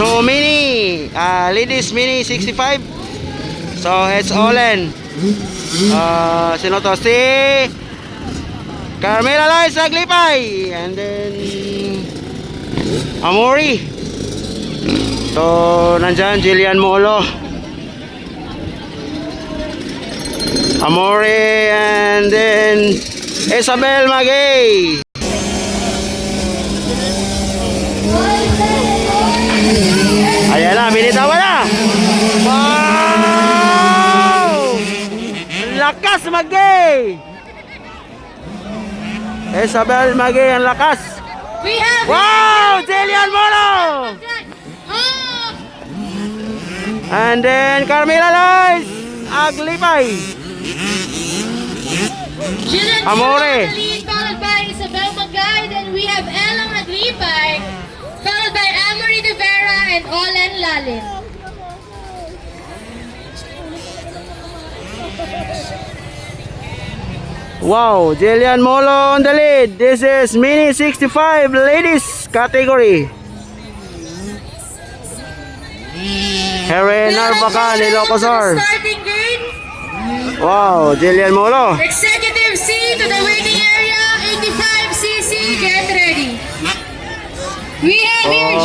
So mini, ladies mini 65. So it's Olen. Sino to? Si Carmela Lois Aglipay. And then Amori. So nandyan Jillian Molo, Amore, and then Isabel Magay. Ayan na, binitawa na. Wow! Lakas Magay. Isabel Magay ang lakas. Wow! Jillian Molo. And then Carmela Lois Aglipay. Amore. Followed by Isabel Magay. Then we have Ella Aglipay. Followed by Amory De Vera and Olen Lalin. Wow, Jillian Molo on the lead. This is mini 65 ladies category. Heren Narvacan, Ilocos Sur. Starting gate. Wow, Jillian Molo. Executive C to the waiting area. 85cc. Get ready. We have here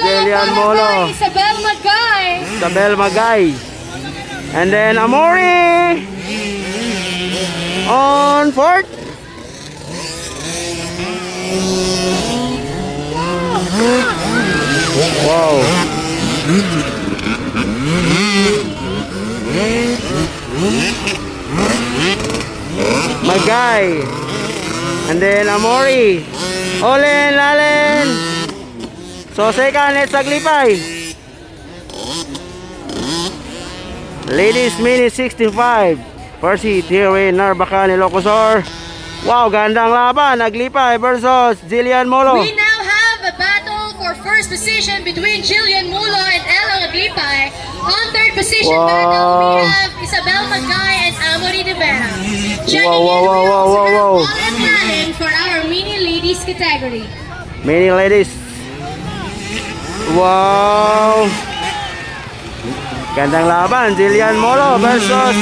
Jillian Molo. Isabel Magay. Isabel Magay. And then Amore on fourth. Wow. Magay. And then Amori. Olen Lalen. So second, it's Aglipay. Ladies mini 65. Percy, Thierry, Narvacan, Ilocos Sur. Wow, gandang laban. Aglipay versus Jillian Molo. We now have a battle for first position between Jillian Molo and Ella Aglipay. On third position battle, we have Isabel Magay and Amory De Vera. Wow. Olen Lalin for our mini ladies category. Many ladies. Wow. Gandang laban. Jillian Molo versus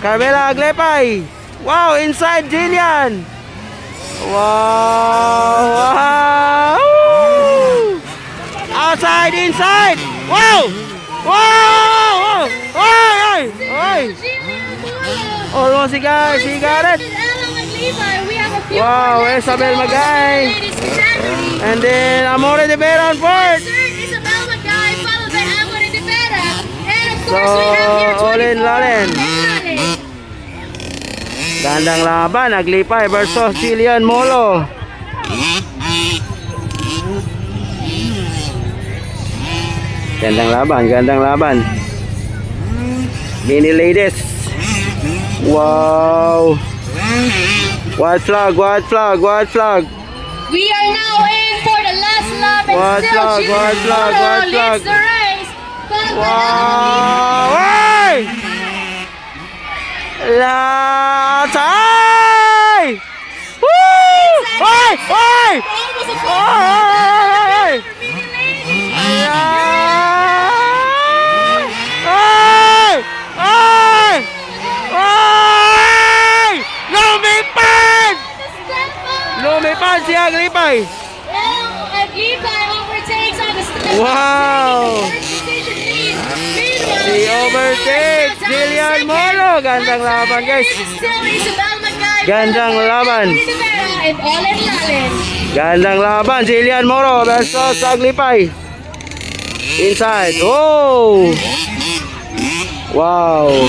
Carmela Aglipay. Wow, inside Jillian. Wow. Outside, inside. Wow. Wow. Oy. Almost he got it. Wow, Isabel Magay. And then Amore De Vera on fourth. Isabel Magay, followed by Amory De Vera. And of So, course, we have here Olen Lalin. Gandang laban, Aglipay versus Jillian Molo. Gandang laban. Mini ladies. Wow. White flag. We are now in for the last lap and White still flag, Jillian white flag, Molo white leads flag. the race. Followed by Wow. Hey! Latsay! Woo! Oy! almost a full Oy! Lumipad si Aglipay. Aglipay overtakes on the start. Wow! Si overtakes Jillian Molo. Gandang laban, guys. Gandang laban. And Olen Lalin. Gandang laban, Jillian Molo versus Aglipay. Inside. Oh! Wow!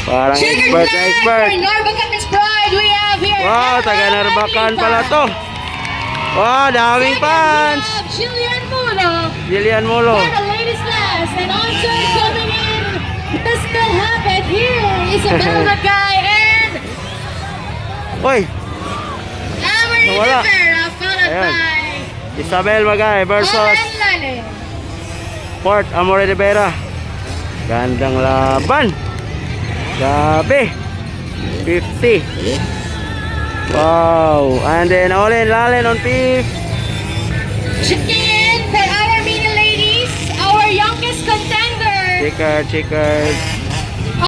Parang expert. For Narvacan's pride, we have here. Wow, taga Narvacan pala to. Wow, daming fans. Jillian Jillian Molo. Molo. For the ladies class. And also coming in, this will happen here. Isabel Magay and Uy, Amory De Nawala. Vera, followed Ayan. by Isabel Magay versus Olen Lalin. Port Amore De Vera. Gandang laban. Grabe. 50. Wow. And then Olen Lalin on 5th. Checking in for our Checkered, checkered.